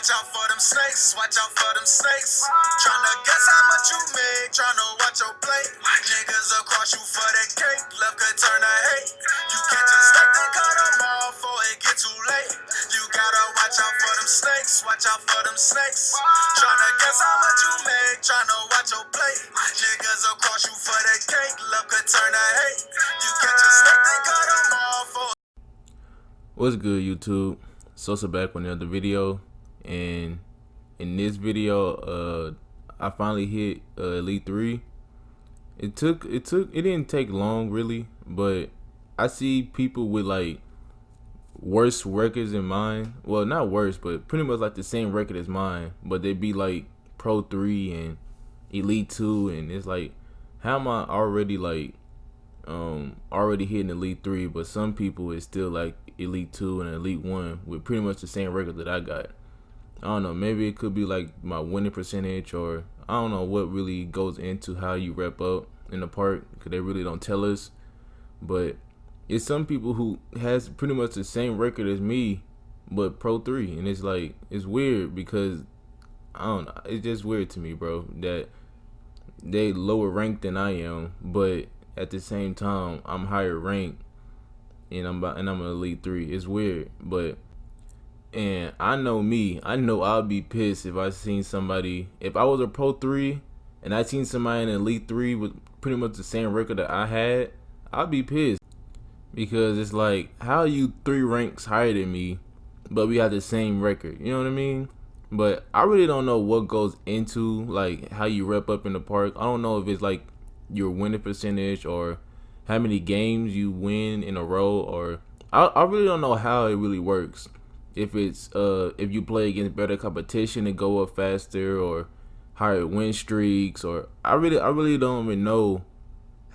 Watch out for them snakes, watch out for them snakes. Tryna guess how much you make, tryna watch your plate. Niggas across you for that cake, left could turn to hate. You can't just let them cut them off before it get too late. You gotta watch out for them snakes, watch out for them snakes. Tryna guess how much you make, tryna watch your plate. Niggas across you for that cake, left could turn to hate. You can't just let them cut them off before. What's good, YouTube? Sosa back with another video, and in this video I finally hit Elite 3. It didn't take long really, but I see people with like worse records than mine. Well, not worse, but pretty much like the same record as mine, but they be like Pro 3 and Elite 2, and it's like, how am I already like already hitting Elite 3, but some people is still like Elite 2 and Elite 1 with pretty much the same record that I got. I don't know, maybe it could be like my winning percentage, or I don't know what really goes into how you rep up in the park, because they really don't tell us. But it's some people who has pretty much the same record as me but Pro 3, and it's like, it's weird because I don't know, it's just weird to me, bro, that they lower ranked than I am, but at the same time I'm higher ranked and I'm an Elite 3. It's weird, but and I know me, I know I'll be pissed if I seen somebody, if I was a Pro 3 and I seen somebody in Elite 3 with pretty much the same record that I had, I'd be pissed, because it's like, how are you 3 ranks higher than me but we have the same record? You know what I mean? But I really don't know what goes into like how you rep up in the park. I don't know if it's like your winning percentage or how many games you win in a row, or I really don't know how it really works. If it's if you play against better competition and go up faster, or higher win streaks, or I really don't even know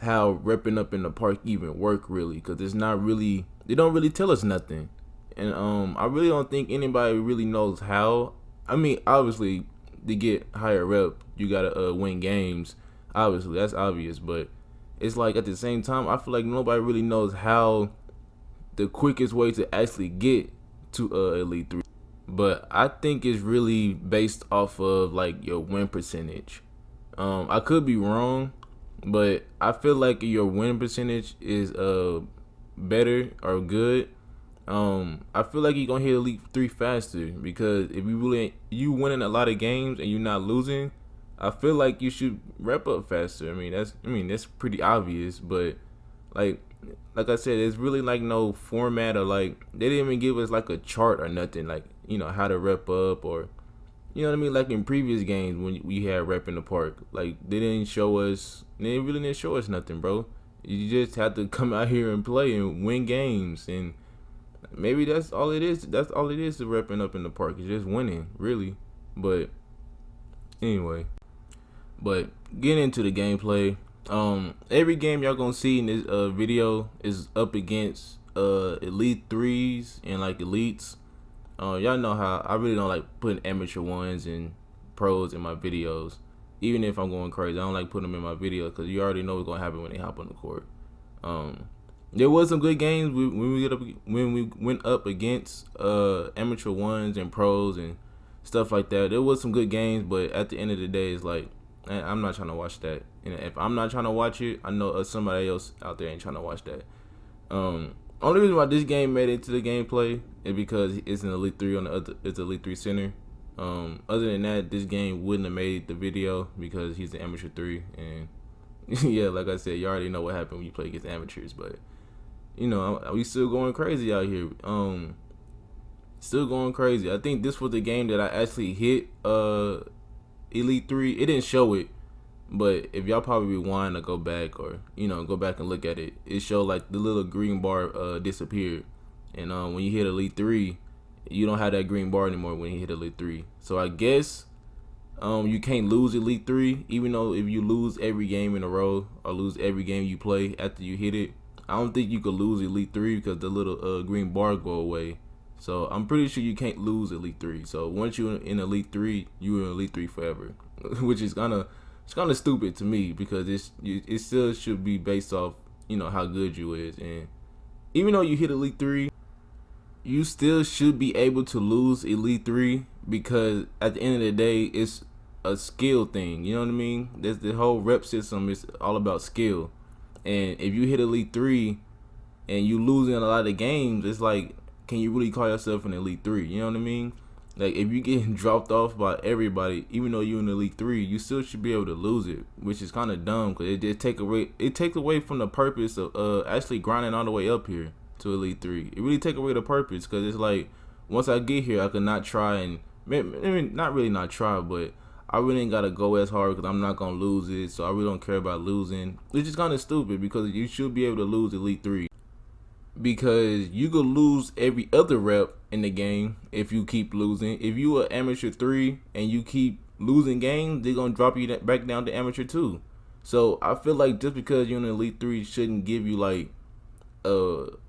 how repping up in the park even work really, because it's not really, they don't really tell us nothing. And I really don't think anybody really knows how. I mean, obviously to get higher rep you gotta win games, obviously that's obvious, but it's like at the same time I feel like nobody really knows how the quickest way to actually get to Elite 3. But I think it's really based off of like your win percentage. I could be wrong, but I feel like your win percentage is better or good. I feel like you're gonna hit Elite 3 faster, because if you winning a lot of games and you're not losing, I feel like you should rep up faster. I mean that's pretty obvious, but like I said, it's really like no format, or like they didn't even give us like a chart or nothing, like, you know, how to rep up, or you know what I mean, like in previous games when we had rep in the park, like they really didn't show us nothing, bro. You just have to come out here and play and win games, and maybe that's all it is. That's all it is to repping up in the park, is just winning, really. But anyway, but getting into the gameplay, every game y'all gonna see in this video is up against Elite 3s and like elites. Y'all know how I really don't like putting amateur ones and pros in my videos. Even if I'm going crazy, I don't like putting them in my videos, because you already know what's gonna happen when they hop on the court. There was some good games when we went up against amateur ones and pros and stuff like that. There was some good games, but at the end of the day, it's like, I'm not trying to watch that. And if I'm not trying to watch it, I know somebody else out there ain't trying to watch that. Only reason why this game made it to the gameplay is because it's an Elite 3 on the other, it's Elite 3 center. Other than that, this game wouldn't have made the video, because he's an amateur 3, and yeah, like I said, you already know what happened when you play against amateurs. But you know, we still going crazy out here. Still going crazy. I think this was the game that I actually hit Elite 3. It didn't show it, but if y'all probably rewind or go back, or you know, go back and look at it, it showed like the little green bar disappeared. And when you hit Elite 3, you don't have that green bar anymore when you hit Elite 3. So I guess you can't lose Elite 3, even though if you lose every game in a row, or lose every game you play after you hit it, I don't think you could lose Elite 3, because the little green bar go away. So I'm pretty sure you can't lose Elite 3. So once you're in Elite 3, you're in Elite 3 forever, which is kind of stupid to me, because it still should be based off, you know, how good you is. And even though you hit Elite 3, you still should be able to lose Elite 3 because at the end of the day, it's a skill thing. You know what I mean? There's the whole rep system is all about skill. And if you hit Elite 3 and you losing a lot of games, it's like, can you really call yourself an Elite 3? You know what I mean? Like, if you getting dropped off by everybody, even though you're in Elite 3, you still should be able to lose it, which is kind of dumb because it takes away from the purpose of actually grinding all the way up here to Elite 3. It really take away the purpose because it's like, once I get here, I could not try and, I mean, not really not try, but I really ain't got to go as hard because I'm not going to lose it, so I really don't care about losing. It's just kind of stupid because you should be able to lose Elite 3. Because you could lose every other rep in the game if you keep losing. If you are amateur 3 and you keep losing games, they're gonna drop you back down to amateur 2. So I feel like just because you're in Elite 3 shouldn't give you like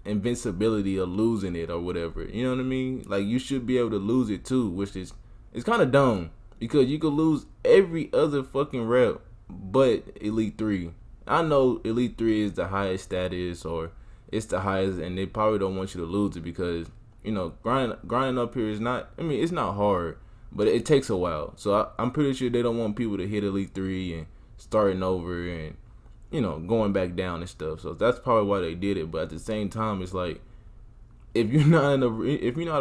invincibility of losing it or whatever. You know what I mean? Like, you should be able to lose it too, which is, it's kind of dumb because you could lose every other fucking rep but Elite 3. I know Elite 3 is the highest status, or it's the highest, and they probably don't want you to lose it because, you know, grinding up here is not, I mean, it's not hard, but it takes a while. So I'm pretty sure they don't want people to hit Elite 3 and starting over and, you know, going back down and stuff. So that's probably why they did it. But at the same time, it's like, if you're not a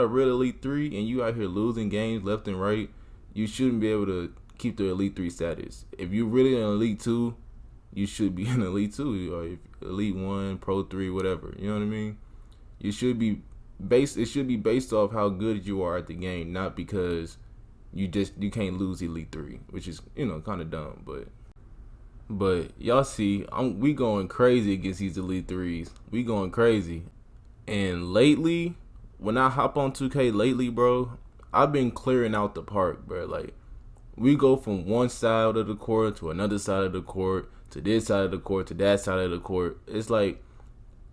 real Elite 3 and you out here losing games left and right, you shouldn't be able to keep the Elite 3 status. If you're really an Elite 2, you should be an Elite 2 or Elite 1, Pro 3, whatever. You know what I mean? You should be it should be based off how good you are at the game, not because you can't lose Elite 3, which is, you know, kind of dumb. But y'all see, we going crazy against these Elite 3s. We going crazy. And lately, when I hop on 2K lately, bro, I've been clearing out the park, bro. Like, we go from one side of the court to another side of the court, to this side of the court, to that side of the court. It's like,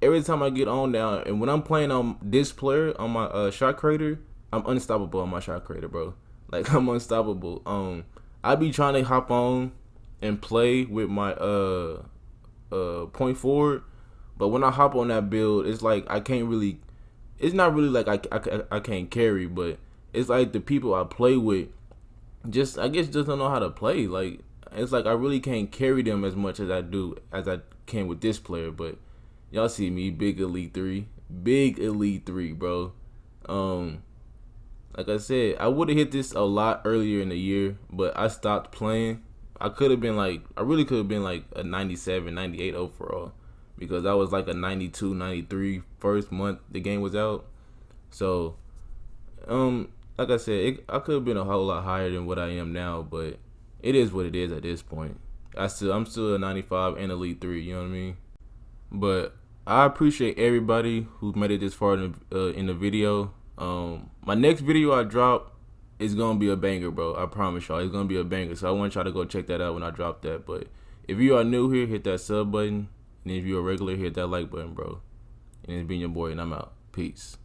every time I get on now, and when I'm playing on this player, on my shot creator, I'm unstoppable on my shot creator, bro. Like, I'm unstoppable. I be trying to hop on and play with my point forward, but when I hop on that build, it's like I can't really, it's not really like I can't carry, but it's like the people I play with I guess just don't know how to play. Like, it's like I really can't carry them as much as I can with this player. But y'all see me, big Elite 3, bro. Like I said, I would have hit this a lot earlier in the year, but I stopped playing. I really could have been like a 97, 98 overall, because I was like a 92, 93 first month the game was out. So, like I said, I could have been a whole lot higher than what I am now, but it is what it is at this point. I'm still a 95 and Elite 3, you know what I mean? But I appreciate everybody who made it this far in the video. My next video I drop is gonna be a banger, bro. I promise y'all, it's gonna be a banger. So I want y'all to go check that out when I drop that. But if you are new here, hit that sub button, and if you're a regular, hit that like button, bro. And it's been your boy, and I'm out. Peace.